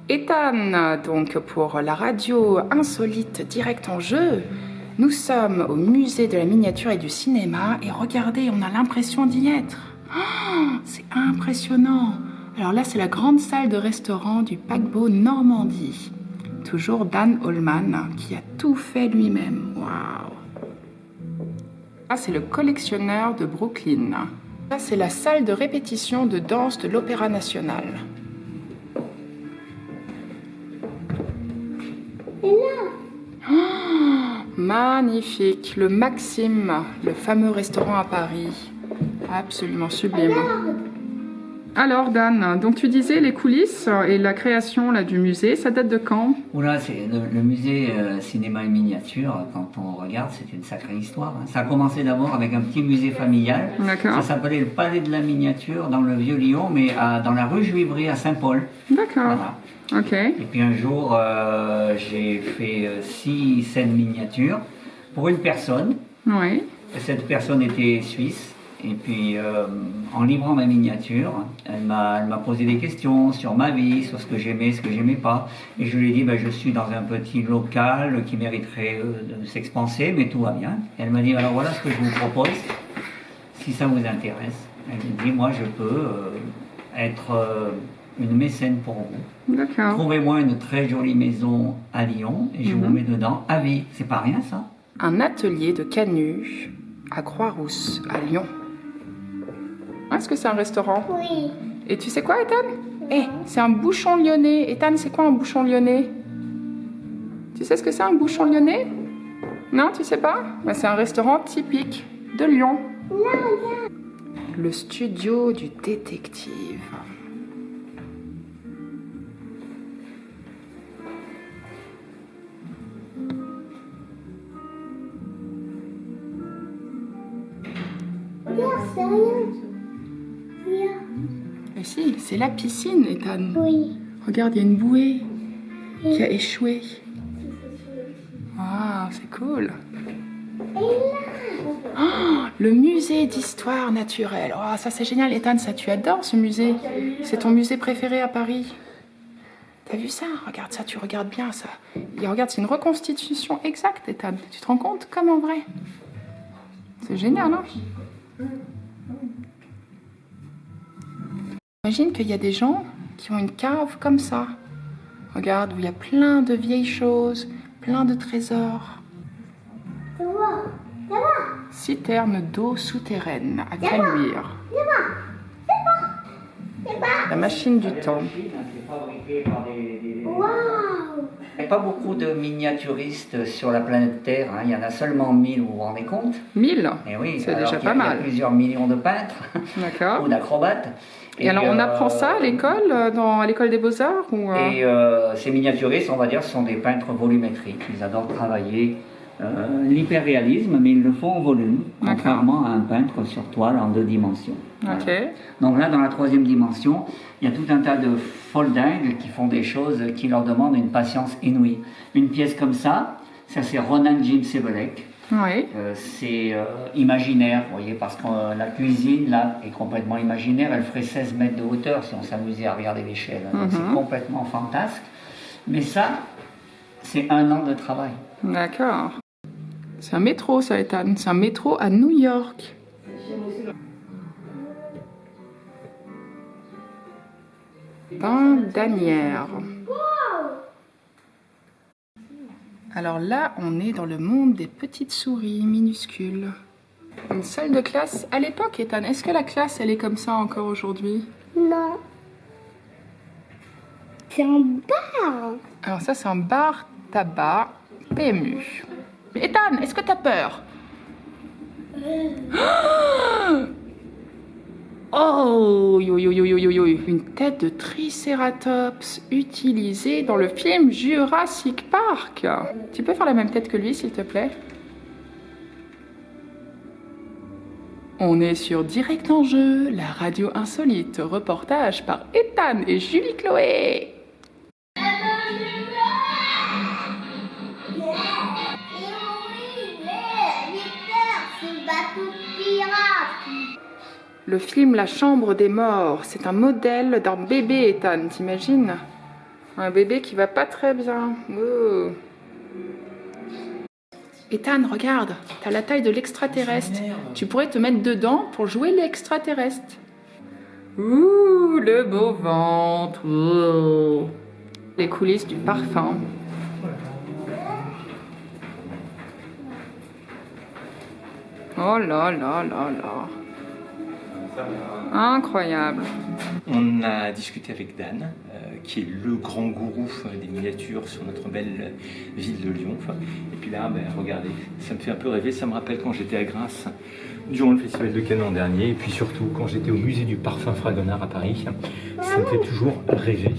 Ethan, donc pour la radio insolite direct en jeu, nous sommes au musée de la miniature et du cinéma et regardez, on a l'impression d'y être. Oh, c'est impressionnant. Alors là, c'est la grande salle de restaurant du paquebot Normandie. Toujours Dan Holman qui a tout fait lui-même. Waouh. Là, c'est le collectionneur de Brooklyn. Là, c'est la salle de répétition de danse de l'Opéra National. Et là, Oh, magnifique, le Maxime, le fameux restaurant à Paris. Absolument sublime. regarde. Alors Dan, donc tu disais les coulisses et la création là, du musée, ça date de quand? Oula, c'est le musée cinéma et miniature, quand on regarde, c'est une sacrée histoire. Hein. Ça a commencé d'abord avec un petit musée familial. D'accord. Ça s'appelait le Palais de la Miniature dans le Vieux-Lyon, mais dans la rue Juivry à Saint-Paul. D'accord. Voilà. Ok. Et puis un jour, j'ai fait 6 scènes miniatures pour une personne. Oui. Et cette personne était suisse. Et puis, en livrant ma miniature, elle m'a posé des questions sur ma vie, sur ce que j'aimais, ce que j'aimais pas. Et je lui ai dit, ben, je suis dans un petit local qui mériterait de s'expanser, mais tout va bien. Et elle m'a dit, alors voilà ce que je vous propose, si ça vous intéresse. Elle m'a dit, moi je peux être une mécène pour vous. D'accord. Trouvez-moi une très jolie maison à Lyon et je vous mets dedans à vie. C'est pas rien ça? Un atelier de Canu à Croix-Rousse, à Lyon. Est-ce que c'est un restaurant? Oui. Et tu sais quoi, Ethan? Eh, c'est un bouchon lyonnais. Ethan, c'est quoi un bouchon lyonnais? Tu sais ce que c'est un bouchon lyonnais? Non, tu sais pas? Ben, c'est un restaurant typique de Lyon. Là, regarde. Le studio du détective. Regarde, c'est rien. Regarde. Et si, c'est la piscine, Ethan. Oui. Regarde, il y a une bouée qui a échoué. Ah, c'est cool. Et là. Oh, le musée d'histoire naturelle. Oh, ça c'est génial, Ethan, ça tu adores ce musée. C'est ton musée préféré à Paris. T'as vu ça? Regarde ça, tu regardes bien ça. Et regarde, c'est une reconstitution exacte, Ethan. Tu te rends compte? Comme en vrai. C'est génial, hein? Imagine qu'il y a des gens qui ont une cave comme ça. Regarde, où il y a plein de vieilles choses, plein de trésors. Tu vois. Là-bas. Citerne d'eau souterraine à Caluire. La machine du temps. C'est fabriqué par Waouh. Il n'y a pas beaucoup de miniaturistes sur la planète Terre, hein. Il y en a seulement 1000, vous vous rendez compte? 1000. Et oui, C'est alors déjà qu'il y a- pas mal. Il y a plusieurs millions de peintres D'accord. ou d'acrobates. Et alors, on apprend ça à l'école, à l'école des Beaux-Arts ou Et ces miniaturistes, on va dire, sont des peintres volumétriques. Ils adorent travailler l'hyperréalisme, mais ils le font en volume, D'accord. contrairement à un peintre sur toile en 2 dimensions. Voilà. Ok. Donc là, dans la 3e dimension, il y a tout un tas de foldingues qui font des choses qui leur demandent une patience inouïe. Une pièce comme ça c'est Ronan Jim Sevelek. Oui. C'est imaginaire, vous voyez, parce que la cuisine, là, est complètement imaginaire. Elle ferait 16 mètres de hauteur si on s'amusait à regarder l'échelle. Donc c'est complètement fantasque. Mais ça, c'est 1 an de travail. D'accord. C'est un métro, ça, Ethan. C'est un métro à New York. Pain d'Anière. Alors là, on est dans le monde des petites souris minuscules. Une salle de classe à l'époque, Ethan. Est-ce que la classe, elle est comme ça encore aujourd'hui? Non. C'est un bar. Alors ça, c'est un bar tabac PMU. Ethan, est-ce que t'as peur? Oh, yo, yo, yo, yo, yo, yo. Une tête de tricératops utilisée dans le film Jurassic Park. Tu peux faire la même tête que lui, s'il te plaît? On est sur Direct en Jeu, la radio insolite. Reportage par Ethan et Julie Chloé. Le film La Chambre des Morts, c'est un modèle d'un bébé, Ethan, t'imagines? Un bébé qui va pas très bien. Oh. Ethan, regarde, t'as la taille de l'extraterrestre. Tu pourrais te mettre dedans pour jouer l'extraterrestre. Ouh, le beau ventre. Oh. Les coulisses du parfum. Oh là là là là. Incroyable. On a discuté avec Dan, qui est le grand gourou des miniatures sur notre belle ville de Lyon. Et puis là, regardez, ça me fait un peu rêver. Ça me rappelle quand j'étais à Grasse durant le festival de Cannes l'an dernier. Et puis surtout quand j'étais au musée du parfum Fragonard à Paris. Ça me fait toujours rêver.